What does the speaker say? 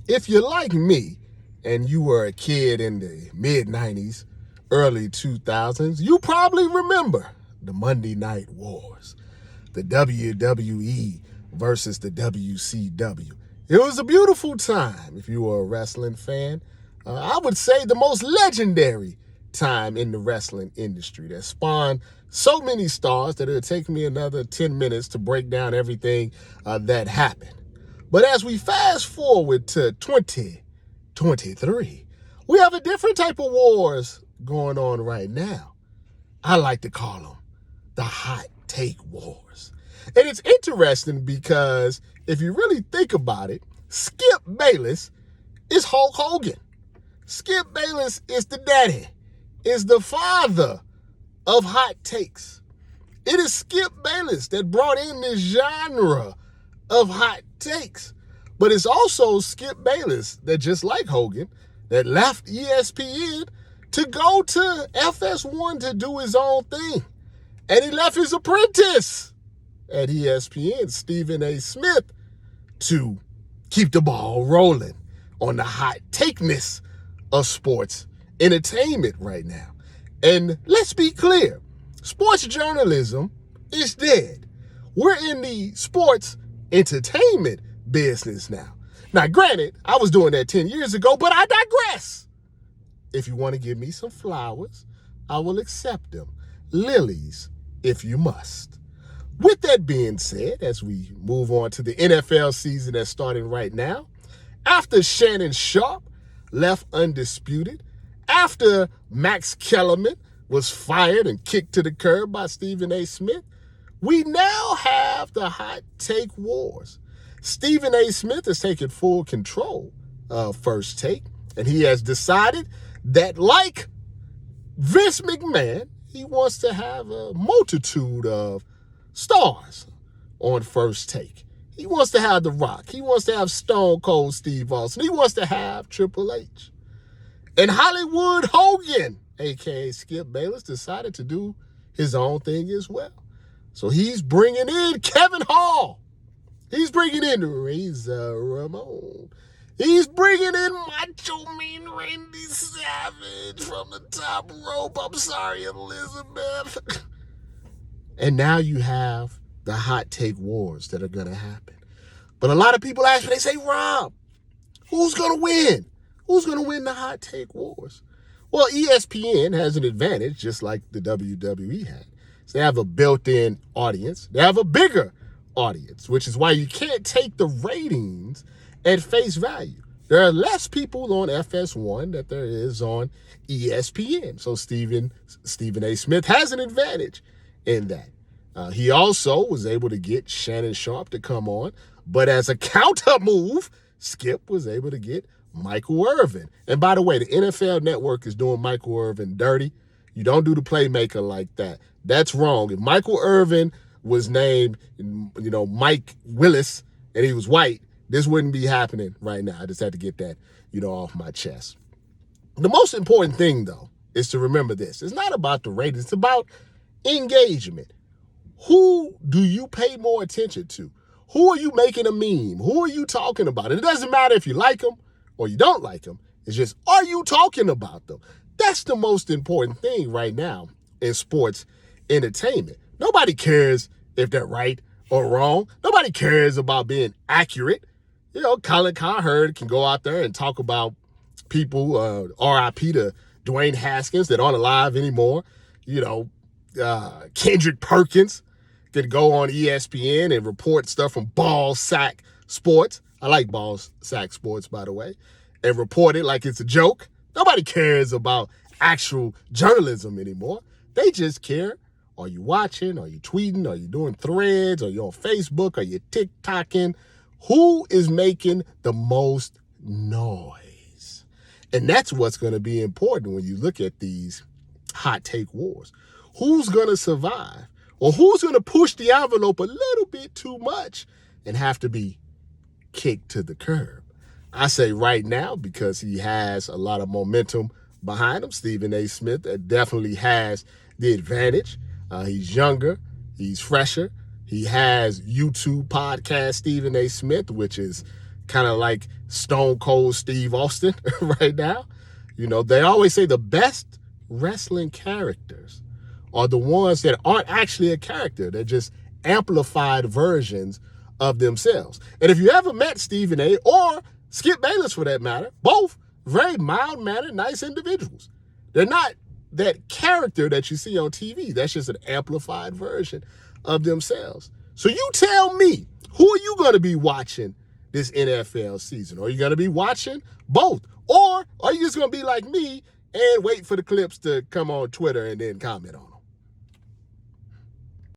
If you're like me and you were a kid in the mid-90s, early 2000s, you probably remember the Monday Night Wars, the WWE versus the WCW. It was a beautiful time if you were a wrestling fan. I would say the most legendary time in the wrestling industry that spawned so many stars that it would take me another 10 minutes to break down everything that happened. But as we fast forward to 2023, we have a different type of wars going on right now. I like to call them the hot take wars. And it's interesting because if you really think about it, Skip Bayless is Hulk Hogan. Skip Bayless is the daddy, is the father of hot takes. It is Skip Bayless that brought in this genre of hot takes. But it's also Skip Bayless that, just like Hogan, that left ESPN to go to FS1 to do his own thing. And he left his apprentice at ESPN, Stephen A. Smith, to keep the ball rolling on the hot takeness of sports entertainment right now. And let's be clear, sports journalism is dead. We're in the sports entertainment business now. Now, granted, I was doing that 10 years ago, but I digress. If you want to give me some flowers, I will accept them. Lilies, if you must. With that being said, as we move on to the NFL season that's starting right now, after Shannon Sharpe left undisputed, after Max Kellerman was fired and kicked to the curb by Stephen A. Smith, we now have the hot take wars. Stephen A. Smith has taken full control of First Take, and he has decided that, like Vince McMahon, he wants to have a multitude of stars on First Take. He wants to have The Rock. He wants to have Stone Cold Steve Austin. He wants to have Triple H. And Hollywood Hogan, a.k.a. Skip Bayless, decided to do his own thing as well. So he's bringing in Kevin Hall. He's bringing in Razor Ramon. He's bringing in Macho Man Randy Savage from the top rope. I'm sorry, Elizabeth. And now you have the hot take wars that are going to happen. But a lot of people ask me, they say, Rob, who's going to win? Who's going to win the hot take wars? Well, ESPN has an advantage, just like the WWE had. So they have a built-in audience. They have a bigger audience, which is why you can't take the ratings at face value. There are less people on FS1 than there is on ESPN. So Stephen A. Smith has an advantage in that. He also was able to get Shannon Sharpe to come on, but as a counter move, Skip was able to get Michael Irvin. And by the way, the NFL Network is doing Michael Irvin dirty. You don't do the playmaker like that. That's wrong. If Michael Irvin was named, Mike Willis, and he was white, this wouldn't be happening right now. I just had to get that, off my chest. The most important thing, though, is to remember this. It's not about the ratings. It's about engagement. Who do you pay more attention to? Who are you making a meme? Who are you talking about? And it doesn't matter if you like them or you don't like them. It's just, are you talking about them? That's the most important thing right now in sports entertainment. Nobody cares if they're right or wrong. Nobody cares about being accurate. Colin Cowherd can go out there and talk about people, R.I.P. to Dwayne Haskins, that aren't alive anymore. Kendrick Perkins could go on ESPN and report stuff from Ball Sack Sports. I like Ball Sack Sports, by the way, and report it like it's a joke. Nobody cares about actual journalism anymore. They just care. Are you watching? Are you tweeting? Are you doing threads? Are you on Facebook? Are you TikToking? Who is making the most noise? And that's what's going to be important when you look at these hot take wars. Who's going to survive? Or who's going to push the envelope a little bit too much and have to be kicked to the curb? I say right now, because he has a lot of momentum behind him, Stephen A. Smith definitely has the advantage. He's younger. He's fresher. He has YouTube podcast Stephen A. Smith, which is kind of like Stone Cold Steve Austin right now. You know, they always say the best wrestling characters are the ones that aren't actually a character. They're just amplified versions of themselves. And if you ever met Stephen A. or Skip Bayless for that matter, both very mild-mannered, nice individuals. They're not that character that you see on TV. That's just an amplified version of themselves. So you tell me, who are you going to be watching this NFL season? Are you going to be watching both? Or are you just going to be like me and wait for the clips to come on Twitter and then comment on them?